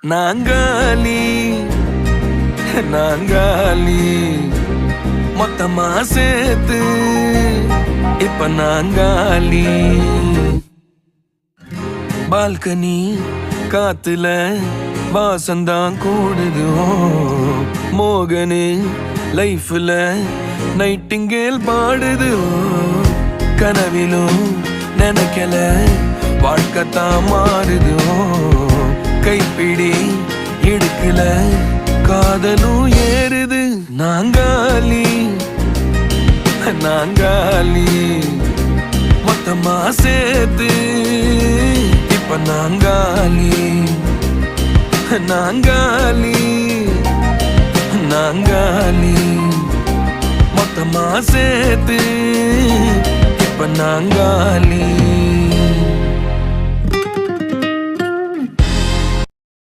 நாங்காலி நாங்காலி மொத்தமா சேர்த்து இப்ப நாங்காலி. பால்கனி காத்துல வாசந்தான் கூடுது. மோகனு லைஃப்ல நைட்டிங்கேல் பாடுது. கனவிலும் நினைக்கல வாழ்க்கைத்தான் மாறுது. கைப்பிடி எடுக்கல காதலும் ஏறுது. நாங்காலி நாங்காலி மொத்தமா சேர்த்து இப்ப நாங்காலி நாங்காலி நாங்காலி மொத்தமா சேர்த்து இப்ப நாங்காலி.